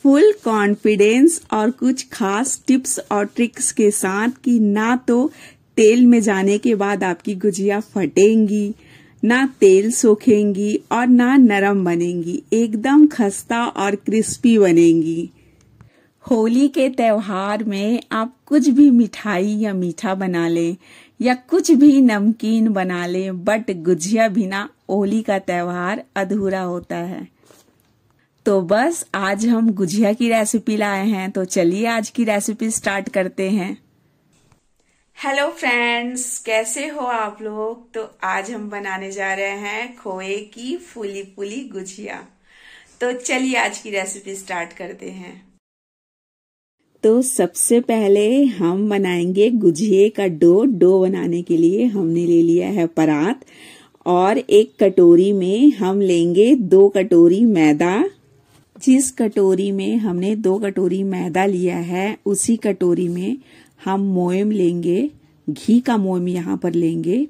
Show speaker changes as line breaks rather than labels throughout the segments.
Full confidence और कुछ खास टिप्स और ट्रिक्स के साथ कि ना तो तेल में जाने के बाद आपकी गुजिया फटेंगी, ना तेल सोखेंगी और ना नरम बनेंगी, एकदम खस्ता और क्रिस्पी बनेंगी। होली के त्योहार में आप कुछ भी मिठाई या मीठा बना लें या कुछ भी नमकीन बना लें, बट गुजिया बिना होली का त्योहार अधूरा होता है। तो बस आज हम गुजिया की रेसिपी लाए हैं, तो चलिए आज की रेसिपी स्टार्ट करते हैं। हेलो फ्रेंड्स, कैसे हो आप लोग। तो आज हम बनाने जा रहे हैं खोए की फूली फूली गुजिया। तो चलिए आज की रेसिपी स्टार्ट करते हैं। तो सबसे पहले हम बनाएंगे गुजिये का डो बनाने के लिए हमने ले लिया है परात, और एक कटोरी में हम लेंगे 2 कटोरी मैदा। जिस कटोरी में हमने 2 कटोरी मैदा लिया है, उसी कटोरी में हम मोयम लेंगे, घी का मोयम यहाँ पर लेंगे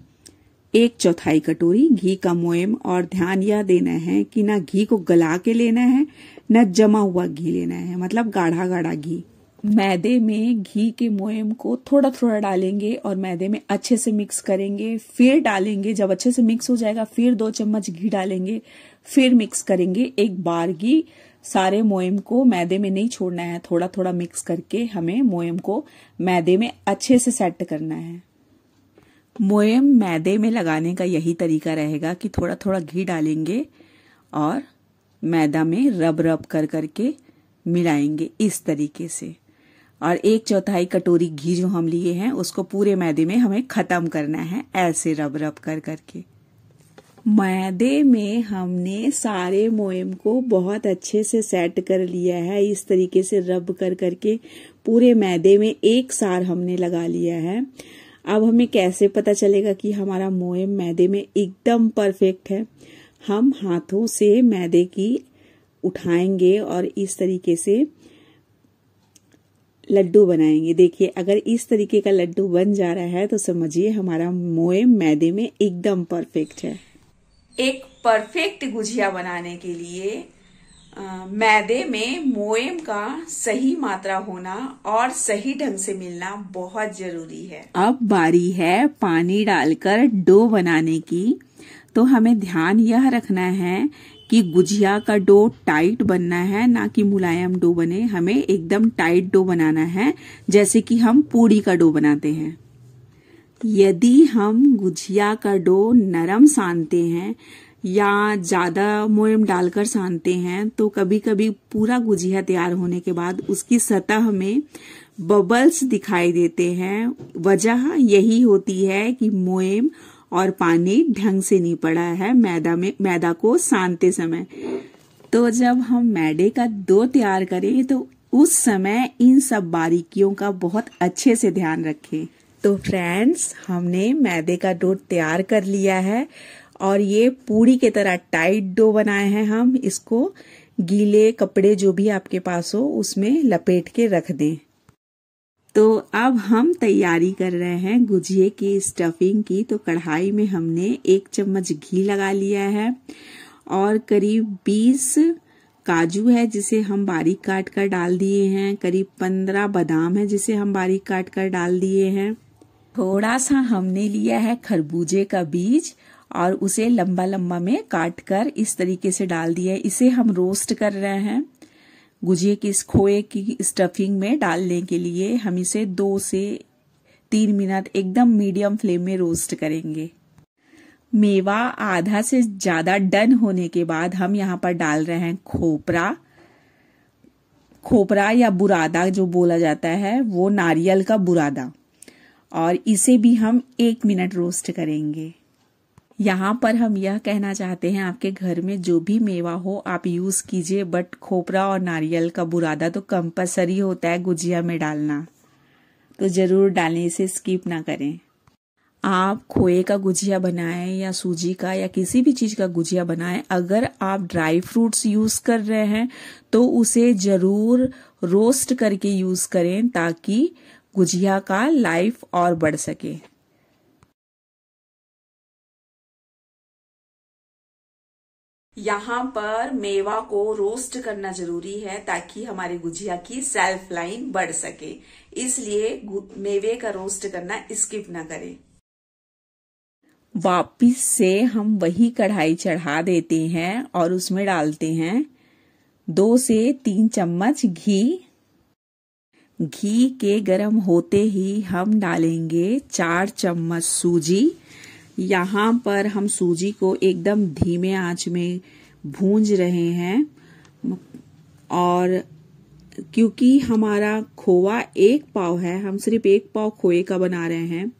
1/4 कटोरी घी का मोयम। और ध्यान यह देना है कि ना घी को गला के लेना है, न जमा हुआ घी लेना है, मतलब गाढ़ा गाढ़ा घी। मैदे में घी के मोयम को थोड़ा थोड़ा डालेंगे और मैदे में अच्छे से मिक्स करेंगे, फिर डालेंगे। जब अच्छे से मिक्स हो जाएगा फिर 2 चम्मच घी डालेंगे, फिर मिक्स करेंगे। एक बार घी सारे मोयम को मैदे में नहीं छोड़ना है, थोड़ा थोड़ा मिक्स करके हमें मोयम को मैदे में अच्छे से सेट करना है। मोयम मैदे में लगाने का यही तरीका रहेगा कि थोड़ा थोड़ा घी डालेंगे और मैदा में रब रब कर करके मिलाएंगे इस तरीके से। और 1/4 कटोरी घी जो हम लिए हैं उसको पूरे मैदे में हमें खत्म करना है, ऐसे रब रब कर करके। मैदे में हमने सारे मोयम को बहुत अच्छे से सेट कर लिया है, इस तरीके से रब कर करके पूरे मैदे में एक सार हमने लगा लिया है। अब हमें कैसे पता चलेगा कि हमारा मोयम मैदे में एकदम परफेक्ट है। हम हाथों से मैदे की उठाएंगे और इस तरीके से लड्डू बनाएंगे। देखिए, अगर इस तरीके का लड्डू बन जा रहा है तो समझिए हमारा मोयम मैदे में एकदम परफेक्ट है। एक परफेक्ट गुजिया बनाने के लिए मैदे में मोयम का सही मात्रा होना और सही ढंग से मिलना बहुत जरूरी है। अब बारी है पानी डालकर डो बनाने की। तो हमें ध्यान यह रखना है कि गुजिया का डो टाइट बनना है, ना कि मुलायम डो बने। हमें एकदम टाइट डो बनाना है, जैसे कि हम पूड़ी का डो बनाते हैं। यदि हम गुजिया का डो नरम सानते हैं या ज्यादा मोयम डालकर सानते हैं तो कभी कभी पूरा गुजिया तैयार होने के बाद उसकी सतह में बबल्स दिखाई देते हैं। वजह यही होती है कि मोयम और पानी ढंग से नहीं पड़ा है मैदा को सानते समय। तो जब हम मैदे का डो तैयार करें तो उस समय इन सब बारीकियों का बहुत अच्छे से ध्यान रखें। तो फ्रेंड्स, हमने मैदे का डो तैयार कर लिया है और ये पूरी की तरह टाइट डो बनाए हैं। हम इसको गीले कपड़े जो भी आपके पास हो उसमें लपेट के रख दें। तो अब हम तैयारी कर रहे हैं गुजिये की स्टफिंग की। तो कढ़ाई में हमने 1 चम्मच घी लगा लिया है और करीब 20 काजू है जिसे हम बारीक काट कर डाल दिए हैं। करीब 15 बादाम है जिसे हम बारीक काट कर डाल दिए हैं। थोड़ा सा हमने लिया है खरबूजे का बीज और उसे लंबा लंबा में काट कर इस तरीके से डाल दिया है। इसे हम रोस्ट कर रहे हैं। गुजिये की इस खोए की स्टफिंग में डालने के लिए हम इसे 2 से 3 मिनट एकदम मीडियम फ्लेम में रोस्ट करेंगे। मेवा आधा से ज्यादा डन होने के बाद हम यहाँ पर डाल रहे हैं खोपरा या बुरादा जो बोला जाता है, वो नारियल का बुरादा, और इसे भी हम 1 मिनट रोस्ट करेंगे। यहाँ पर हम यह कहना चाहते हैं आपके घर में जो भी मेवा हो आप यूज कीजिए, बट खोपरा और नारियल का बुरादा तो कंपलसरी होता है गुजिया में डालना, तो जरूर डालें, इसे स्किप ना करें। आप खोए का गुजिया बनाएं या सूजी का या किसी भी चीज का गुजिया बनाएं, अगर आप ड्राई फ्रूट्स यूज कर रहे हैं तो उसे जरूर रोस्ट करके यूज करें ताकि गुजिया का लाइफ और बढ़ सके। यहाँ पर मेवा को रोस्ट करना जरूरी है ताकि हमारी गुजिया की सेल्फ लाइन बढ़ सके, इसलिए मेवे का रोस्ट करना स्किप ना करें। वापिस से हम वही कढ़ाई चढ़ा देते हैं और उसमें डालते हैं 2 से 3 चम्मच घी। घी के गरम होते ही हम डालेंगे 4 चम्मच सूजी। यहाँ पर हम सूजी को एकदम धीमे आंच में भूंज रहे हैं, और क्योंकि हमारा खोवा 1 पाव है, हम सिर्फ 1 पाव खोए का बना रहे हैं,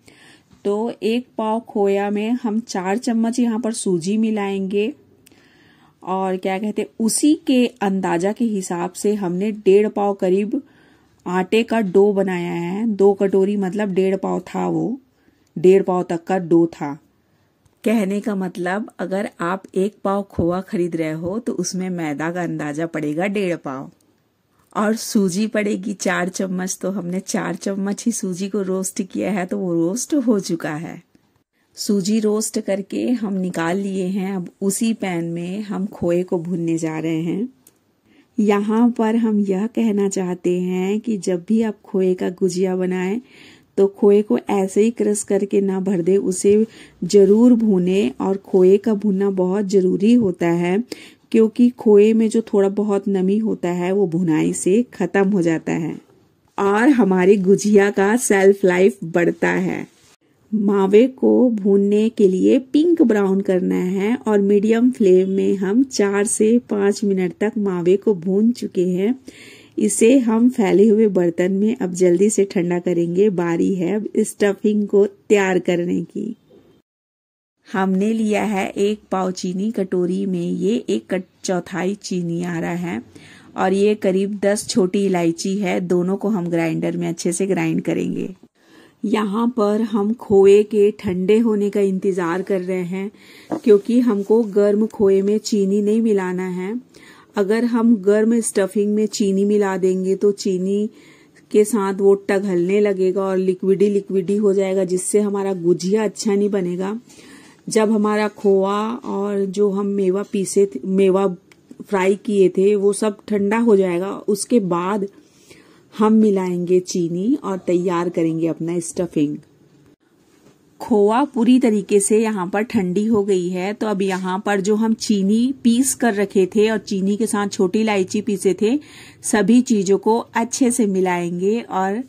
तो 1 पाव खोया में हम 4 चम्मच यहाँ पर सूजी मिलाएंगे। और क्या कहते हैं, उसी के अंदाजा के हिसाब से हमने 1.5 पाव करीब आटे का डो बनाया है। 2 कटोरी मतलब 1.5 पाव था, वो 1.5 पाव तक का डो था। कहने का मतलब अगर आप 1 पाव खोआ खरीद रहे हो तो उसमें मैदा का अंदाजा पड़ेगा 1.5 पाव, और सूजी पड़ेगी 4 चम्मच। तो हमने 4 चम्मच ही सूजी को रोस्ट किया है, तो वो रोस्ट हो चुका है। सूजी रोस्ट करके हम निकाल लिए हैं। अब उसी पैन में हम खोए को भूनने जा रहे हैं। यहाँ पर हम यह कहना चाहते हैं कि जब भी आप खोए का गुजिया बनाएं तो खोए को ऐसे ही क्रश करके ना भर दे, उसे जरूर भूने। और खोए का भुनना बहुत जरूरी होता है, क्योंकि खोए में जो थोड़ा बहुत नमी होता है वो भुनाई से खत्म हो जाता है और हमारी गुजिया का सेल्फ लाइफ बढ़ता है। मावे को भूनने के लिए पिंक ब्राउन करना है और मीडियम फ्लेम में हम 4 से 5 मिनट तक मावे को भून चुके हैं। इसे हम फैले हुए बर्तन में अब जल्दी से ठंडा करेंगे। बारी है अब स्टफिंग को तैयार करने की। हमने लिया है 1 पाव चीनी। कटोरी में ये 1/4 चीनी आ रहा है, और ये करीब 10 छोटी इलायची है। दोनों को हम ग्राइंडर में अच्छे से ग्राइंड करेंगे। यहाँ पर हम खोए के ठंडे होने का इंतजार कर रहे हैं, क्योंकि हमको गर्म खोए में चीनी नहीं मिलाना है। अगर हम गर्म स्टफिंग में चीनी मिला देंगे तो चीनी के साथ वो टघलने लगेगा और लिक्विडी हो जाएगा, जिससे हमारा गुजिया अच्छा नहीं बनेगा। जब हमारा खोआ और जो हम मेवा फ्राई किए थे वो सब ठंडा हो जाएगा, उसके बाद हम मिलाएंगे चीनी और तैयार करेंगे अपना स्टफिंग। खोआ पूरी तरीके से यहाँ पर ठंडी हो गई है, तो अब यहाँ पर जो हम चीनी पीस कर रखे थे और चीनी के साथ छोटी इलायची पीसे थे, सभी चीजों को अच्छे से मिलाएंगे और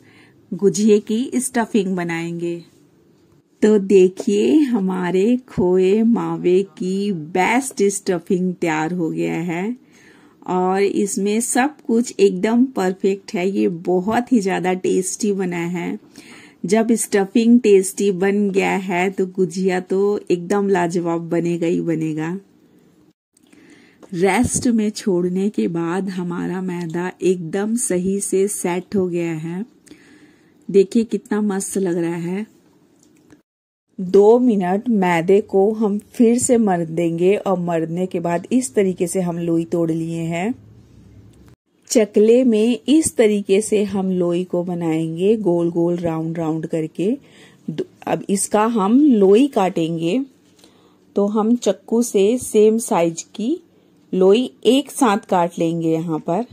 गुजिये की स्टफिंग बनाएंगे। तो देखिए हमारे खोए मावे की बेस्ट स्टफिंग तैयार हो गया है, और इसमें सब कुछ एकदम परफेक्ट है। ये बहुत ही ज्यादा टेस्टी बना है। जब स्टफिंग टेस्टी बन गया है तो गुजिया तो एकदम लाजवाब बनेगा ही बनेगा। रेस्ट में छोड़ने के बाद हमारा मैदा एकदम सही से सेट हो गया है। देखिए कितना मस्त लग रहा है। 2 मिनट मैदे को हम फिर से मर देंगे, और मरने के बाद इस तरीके से हम लोई तोड़ लिए हैं। चकले में इस तरीके से हम लोई को बनाएंगे, गोल गोल राउंड करके। अब इसका हम लोई काटेंगे, तो हम चक्कू से सेम साइज की लोई एक साथ काट लेंगे। यहाँ पर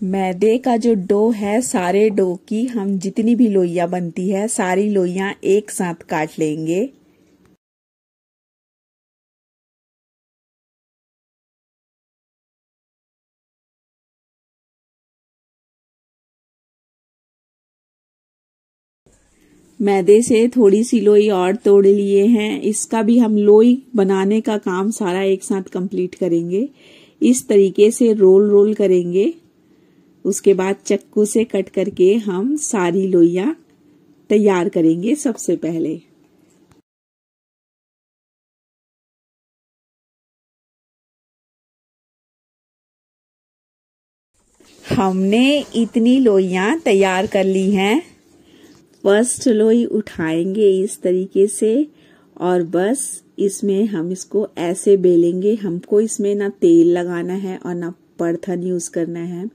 मैदे का जो डो है, सारे डो की हम जितनी भी लोइयां बनती है सारी लोइयां एक साथ काट लेंगे। मैदे से थोड़ी सी लोई और तोड़ लिए हैं। इसका भी हम लोई बनाने का काम सारा एक साथ कंप्लीट करेंगे। इस तरीके से रोल करेंगे। उसके बाद चक्कू से कट करके हम सारी लोइयां तैयार करेंगे। सबसे पहले हमने इतनी लोइयां तैयार कर ली हैं। फर्स्ट लोई उठाएंगे इस तरीके से, और बस इसमें हम इसको ऐसे बेलेंगे। हमको इसमें ना तेल लगाना है और ना परथन यूज करना है,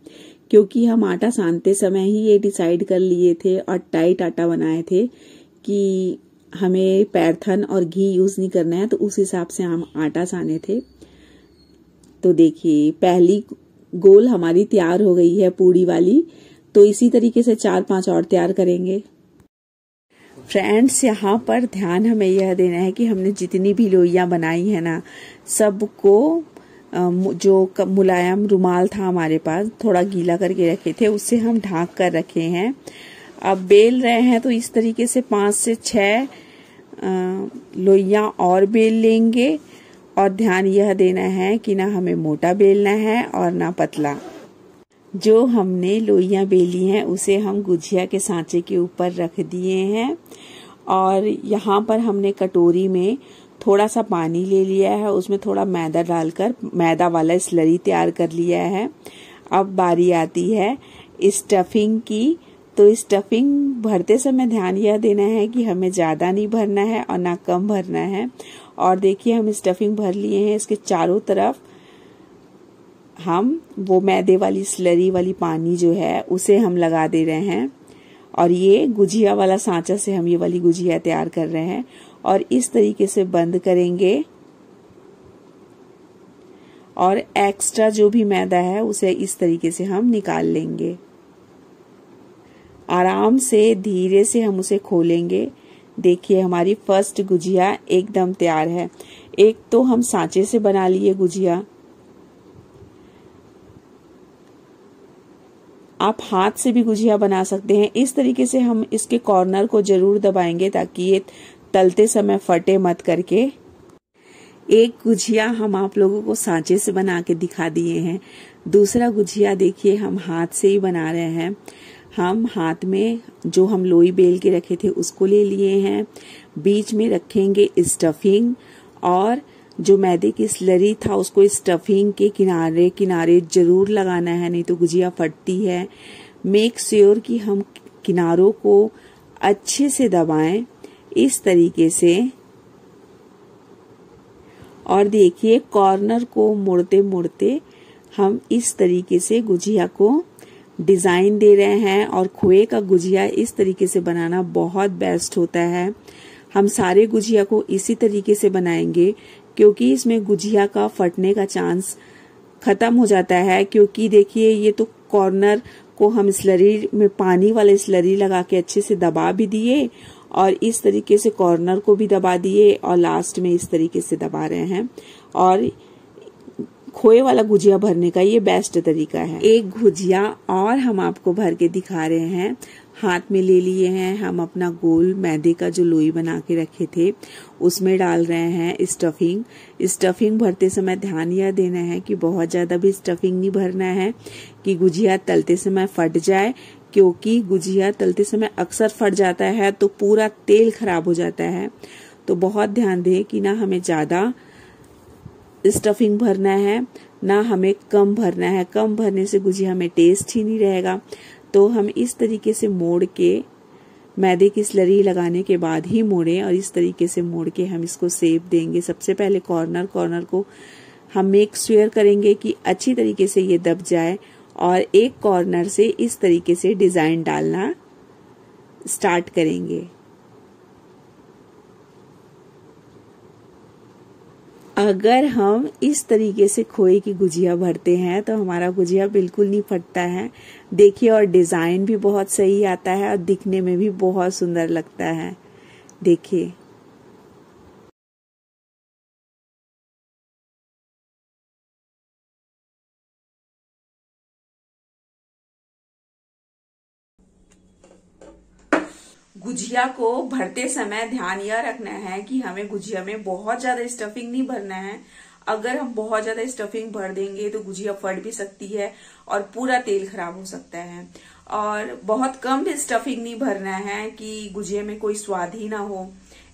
क्योंकि हम आटा सानते समय ही ये डिसाइड कर लिए थे और टाइट आटा बनाए थे कि हमें पैरथन और घी यूज नहीं करना है, तो उस हिसाब से हम आटा साने थे। तो देखिए पहली गोल हमारी तैयार हो गई है पूड़ी वाली। तो इसी तरीके से 4-5 और तैयार करेंगे। फ्रेंड्स, यहाँ पर ध्यान हमें यह देना है कि हमने जितनी भी लोइयां बनाई है ना, सबको जो मुलायम रुमाल था हमारे पास, थोड़ा गीला करके रखे थे, उससे हम ढांक कर रखे हैं। अब बेल रहे हैं तो इस तरीके से 5 से 6 लोइयां और बेल लेंगे। और ध्यान यह देना है कि ना हमें मोटा बेलना है और ना पतला। जो हमने लोइयां बेली हैं उसे हम गुजिया के सांचे के ऊपर रख दिए हैं। और यहाँ पर हमने कटोरी में थोड़ा सा पानी ले लिया है, उसमें थोड़ा मैदा डालकर मैदा वाला स्लरी तैयार कर लिया है। अब बारी आती है स्टफिंग की। तो स्टफिंग भरते समय ध्यान यह देना है कि हमें ज्यादा नहीं भरना है और ना कम भरना है। और देखिए हम स्टफिंग भर लिए हैं। इसके चारों तरफ हम वो मैदे वाली स्लरी वाली पानी जो है उसे हम लगा दे रहे हैं। और ये गुजिया वाला सांचा से हम ये वाली गुजिया तैयार कर रहे हैं। और इस तरीके से बंद करेंगे और एक्स्ट्रा जो भी मैदा है उसे इस तरीके से हम निकाल लेंगे। आराम से धीरे से हम उसे खोलेंगे। देखिए हमारी फर्स्ट गुजिया एकदम तैयार है। एक तो हम सांचे से बना लिए गुजिया, आप हाथ से भी गुजिया बना सकते हैं। इस तरीके से हम इसके कॉर्नर को जरूर दबाएंगे ताकि ये तलते समय फटे मत करके। एक गुजिया हम आप लोगों को सांचे से बना के दिखा दिए हैं। दूसरा गुजिया देखिए हम हाथ से ही बना रहे हैं। हम हाथ में जो हम लोई बेल के रखे थे उसको ले लिए हैं। बीच में रखेंगे स्टफिंग और जो मैदे की स्लरी था उसको स्टफिंग के किनारे किनारे जरूर लगाना है, नहीं तो गुजिया फटती है। मेक श्योर कि हम किनारों को अच्छे से दबाएं इस तरीके से। और देखिए कॉर्नर को मुड़ते मुड़ते हम इस तरीके से गुजिया को डिजाइन दे रहे हैं। और खोए का गुजिया इस तरीके से बनाना बहुत बेस्ट होता है। हम सारे गुजिया को इसी तरीके से बनाएंगे क्योंकि इसमें गुजिया का फटने का चांस खत्म हो जाता है। क्योंकि देखिए ये तो कॉर्नर को हम स्लरी में पानी वाले स्लरी लगा के अच्छे से दबा भी दिए और इस तरीके से कॉर्नर को भी दबा दिए और लास्ट में इस तरीके से दबा रहे हैं। और खोए वाला गुजिया भरने का ये बेस्ट तरीका है। एक गुजिया और हम आपको भर के दिखा रहे हैं। हाथ में ले लिए हैं हम अपना गोल मैदे का जो लोई बना के रखे थे, उसमें डाल रहे हैं स्टफिंग। स्टफिंग भरते समय ध्यान यह देना है कि बहुत ज्यादा भी स्टफिंग नहीं भरना है कि गुजिया तलते समय फट जाए, क्योंकि गुजिया तलते समय अक्सर फट जाता है तो पूरा तेल खराब हो जाता है। तो बहुत ध्यान दें कि ना हमें ज्यादा स्टफिंग भरना है ना हमें कम भरना है। कम भरने से गुजिया में टेस्ट ही नहीं रहेगा। तो हम इस तरीके से मोड़ के मैदे की स्लरी लगाने के बाद ही मोड़ें और इस तरीके से मोड़ के हम इसको शेप देंगे। सबसे पहले कॉर्नर को हम मेक श्योर करेंगे कि अच्छी तरीके से ये दब जाए और एक कॉर्नर से इस तरीके से डिजाइन डालना स्टार्ट करेंगे। अगर हम इस तरीके से खोए की गुजिया भरते हैं तो हमारा गुजिया बिल्कुल नहीं फटता है। देखिए और डिजाइन भी बहुत सही आता है और दिखने में भी बहुत सुंदर लगता है। देखिए गुजिया को भरते समय ध्यान यह रखना है कि हमें गुजिया में बहुत ज्यादा स्टफिंग नहीं भरना है। अगर हम बहुत ज्यादा स्टफिंग भर देंगे तो गुजिया फट भी सकती है और पूरा तेल खराब हो सकता है। और बहुत कम स्टफिंग नहीं भरना है कि गुजिया में कोई स्वाद ही ना हो।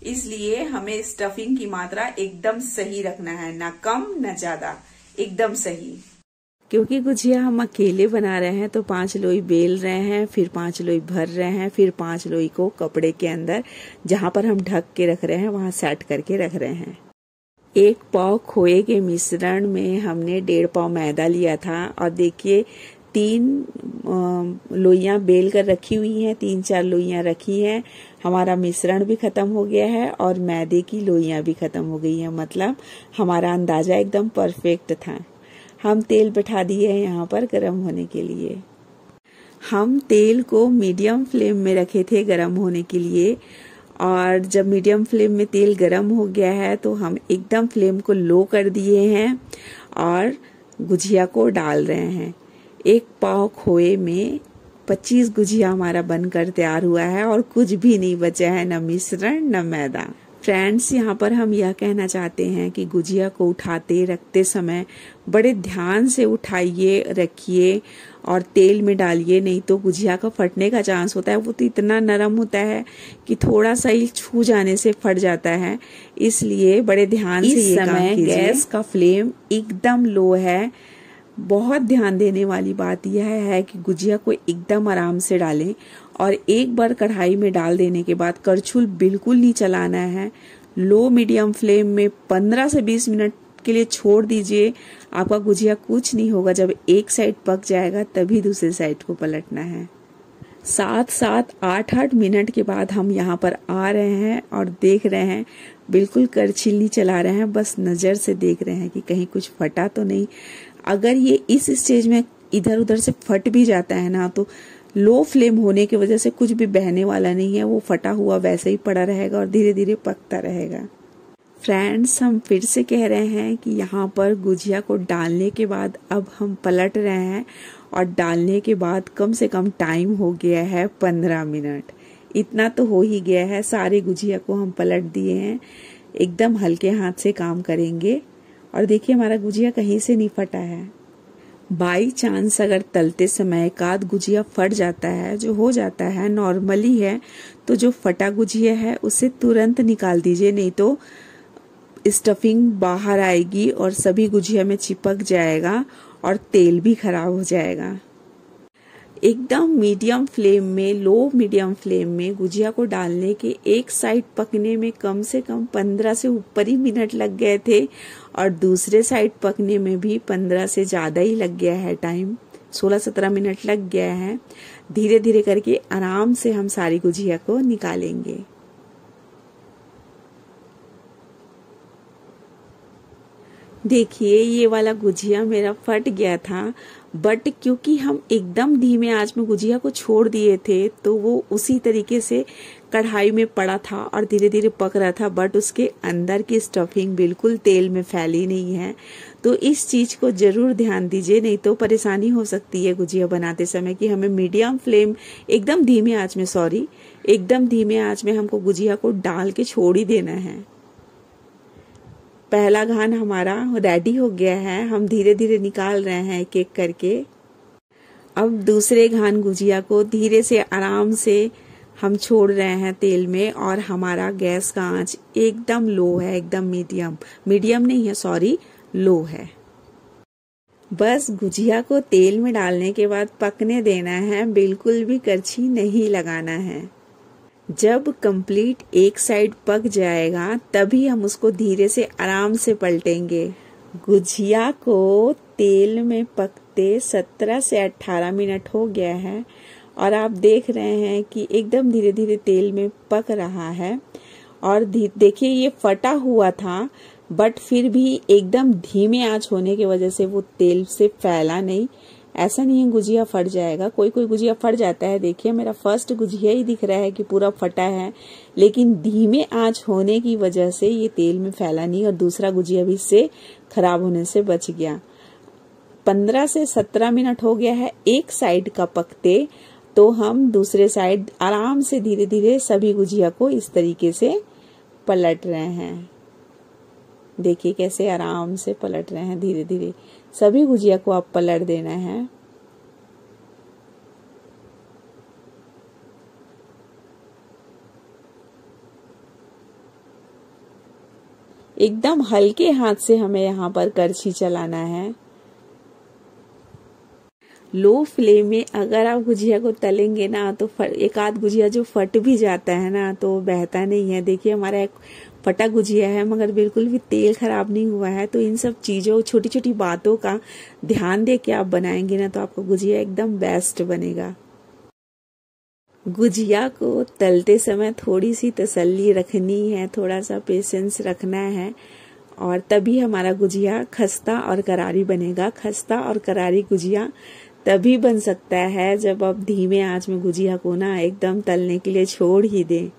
इसलिए हमें स्टफिंग की मात्रा एकदम सही रखना है, ना कम ना ज्यादा, एकदम सही। क्योंकि गुजिया हम अकेले बना रहे हैं तो 5 लोई बेल रहे हैं, फिर 5 लोई भर रहे हैं, फिर 5 लोई को कपड़े के अंदर जहां पर हम ढक के रख रहे हैं वहां सेट करके रख रहे हैं। 1 पाव खोए के मिश्रण में हमने 1.5 पाव मैदा लिया था और देखिए 3 लोइयां बेल कर रखी हुई हैं, 3-4 लोइयां रखी हैं। हमारा मिश्रण भी खत्म हो गया है और मैदे की लोइयां भी खत्म हो गई हैं, मतलब हमारा अंदाजा एकदम परफेक्ट था। हम तेल बैठा दिए हैं यहाँ पर गरम होने के लिए। हम तेल को मीडियम फ्लेम में रखे थे गरम होने के लिए, और जब मीडियम फ्लेम में तेल गरम हो गया है तो हम एकदम फ्लेम को लो कर दिए हैं और गुजिया को डाल रहे हैं। 1 पाव खोए में 25 गुजिया हमारा बनकर तैयार हुआ है और कुछ भी नहीं बचा है, न मिश्रण न मैदा। फ्रेंड्स, यहाँ पर हम यह कहना चाहते हैं कि गुजिया को उठाते रखते समय बड़े ध्यान से उठाइए, रखिए और तेल में डालिए, नहीं तो गुजिया का फटने का चांस होता है। वो तो इतना नरम होता है कि थोड़ा सा ही छू जाने से फट जाता है, इसलिए बड़े ध्यान से ये काम कीजिए। गैस का फ्लेम एकदम लो है। बहुत ध्यान देने वाली बात यह है कि गुजिया को एकदम आराम से डालें और एक बार कढ़ाई में डाल देने के बाद करछुल बिल्कुल नहीं चलाना है। लो मीडियम फ्लेम में 15 से 20 मिनट के लिए छोड़ दीजिए। आपका गुजिया कुछ नहीं होगा। जब एक साइड पक जाएगा तभी दूसरी साइड को पलटना है। 7-7, 8-8 मिनट के बाद हम यहाँ पर आ रहे हैं और देख रहे हैं, बिल्कुल करछिल नहीं चला रहे हैं, बस नजर से देख रहे हैं कि कहीं कुछ फटा तो नहीं। अगर ये इस स्टेज में इधर उधर से फट भी जाता है ना, तो लो फ्लेम होने की वजह से कुछ भी बहने वाला नहीं है, वो फटा हुआ वैसे ही पड़ा रहेगा और धीरे धीरे पकता रहेगा। फ्रेंड्स, हम फिर से कह रहे हैं कि यहाँ पर गुजिया को डालने के बाद अब हम पलट रहे हैं और डालने के बाद कम से कम टाइम हो गया है 15 मिनट। इतना तो हो ही गया है। सारे गुजिया को हम पलट दिए हैं। एकदम हल्के हाथ से काम करेंगे और देखिए हमारा गुजिया कहीं से नहीं फटा है। बाई चांस अगर तलते समय एकाध गुजिया फट जाता है, जो हो जाता है, नॉर्मली है, तो जो फटा गुजिया है उसे तुरंत निकाल दीजिए, नहीं तो स्टफिंग बाहर आएगी और सभी गुजिया में चिपक जाएगा और तेल भी खराब हो जाएगा। एकदम मीडियम फ्लेम में, लो मीडियम फ्लेम में गुजिया को डालने के एक साइड पकने में कम से कम 15 से ऊपर ही मिनट लग गए थे और दूसरे साइड पकने में भी 15 से ज्यादा ही लग गया है टाइम। 16-17 मिनट लग गया है। धीरे धीरे करके आराम से हम सारी गुजिया को निकालेंगे। देखिए ये वाला गुजिया मेरा फट गया था, बट क्योंकि हम एकदम धीमे आंच में गुजिया को छोड़ दिए थे तो वो उसी तरीके से कढ़ाई में पड़ा था और धीरे धीरे पक रहा था, बट उसके अंदर की स्टफिंग बिल्कुल तेल में फैली नहीं है। तो इस चीज को जरूर ध्यान दीजिए, नहीं तो परेशानी हो सकती है गुजिया बनाते समय कि हमें मीडियम फ्लेम, एकदम धीमे आंच में हमको गुजिया को डाल के छोड़ ही देना है। पहला घान हमारा रेडी हो गया है। हम धीरे धीरे निकाल रहे हैं एक एक करके। अब दूसरे घान गुजिया को धीरे से आराम से हम छोड़ रहे हैं तेल में और हमारा गैस का आंच एकदम लो है, एकदम मीडियम नहीं है, सॉरी, लो है। बस गुजिया को तेल में डालने के बाद पकने देना है, बिल्कुल भी करछी नहीं लगाना है। जब कंप्लीट एक साइड पक जाएगा तभी हम उसको धीरे से आराम से पलटेंगे। गुजिया को तेल में पकते 17 से 18 मिनट हो गया है और आप देख रहे हैं कि एकदम धीरे धीरे तेल में पक रहा है। और देखिए ये फटा हुआ था, बट फिर भी एकदम धीमे आंच होने की वजह से वो तेल से फैला नहीं। ऐसा नहीं है गुजिया फट जाएगा, कोई कोई गुजिया फट जाता है। देखिए मेरा फर्स्ट गुजिया ही दिख रहा है कि पूरा फटा है, लेकिन धीमे आंच होने की वजह से ये तेल में फैला नहीं और दूसरा गुजिया भी इससे खराब होने से बच गया। 15 से 17 मिनट हो गया है एक साइड का पकते, तो हम दूसरे साइड आराम से धीरे धीरे सभी गुजिया को इस तरीके से पलट रहे हैं। देखिए कैसे आराम से पलट रहे हैं, धीरे धीरे सभी गुजिया को आप पलट देना है। एकदम हल्के हाथ से हमें यहाँ पर करछी चलाना है। लो फ्लेम में अगर आप गुजिया को तलेंगे ना तो एक आध गुजिया जो फट भी जाता है ना तो बहता नहीं है। देखिए हमारा फटा गुजिया है मगर बिल्कुल भी तेल खराब नहीं हुआ है। तो इन सब चीजों, छोटी छोटी बातों का ध्यान दे के आप बनाएंगे ना तो आपका गुजिया एकदम बेस्ट बनेगा। गुजिया को तलते समय थोड़ी सी तसल्ली रखनी है, थोड़ा सा पेशेंस रखना है और तभी हमारा गुजिया खस्ता और करारी बनेगा। खस्ता और करारी गुजिया तभी बन सकता है जब आप धीमे आंच में गुजिया को ना एकदम तलने के लिए छोड़ ही दें।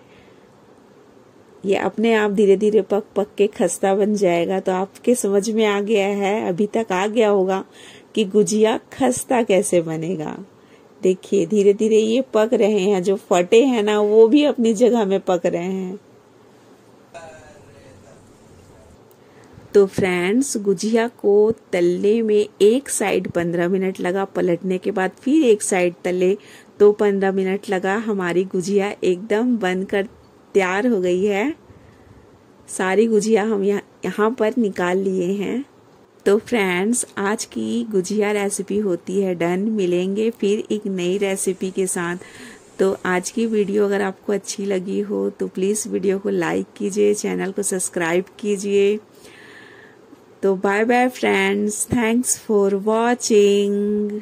ये अपने आप धीरे धीरे पक पक के खस्ता बन जाएगा। तो आपके समझ में आ गया है, अभी तक आ गया होगा कि गुजिया खस्ता कैसे बनेगा। देखिए धीरे धीरे ये पक रहे हैं, जो फटे हैं ना वो भी अपनी जगह में पक रहे हैं। तो फ्रेंड्स, गुजिया को तलने में एक साइड 15 मिनट लगा, पलटने के बाद फिर एक साइड तले तो 15 मिनट लगा। हमारी गुजिया एकदम बनकर तैयार हो गई है। सारी गुजिया हम यहाँ पर निकाल लिए हैं। तो फ्रेंड्स, आज की गुजिया रेसिपी होती है डन। मिलेंगे फिर एक नई रेसिपी के साथ। तो आज की वीडियो अगर आपको अच्छी लगी हो तो प्लीज़ वीडियो को लाइक कीजिए, चैनल को सब्सक्राइब कीजिए। तो bye bye friends, thanks for watching.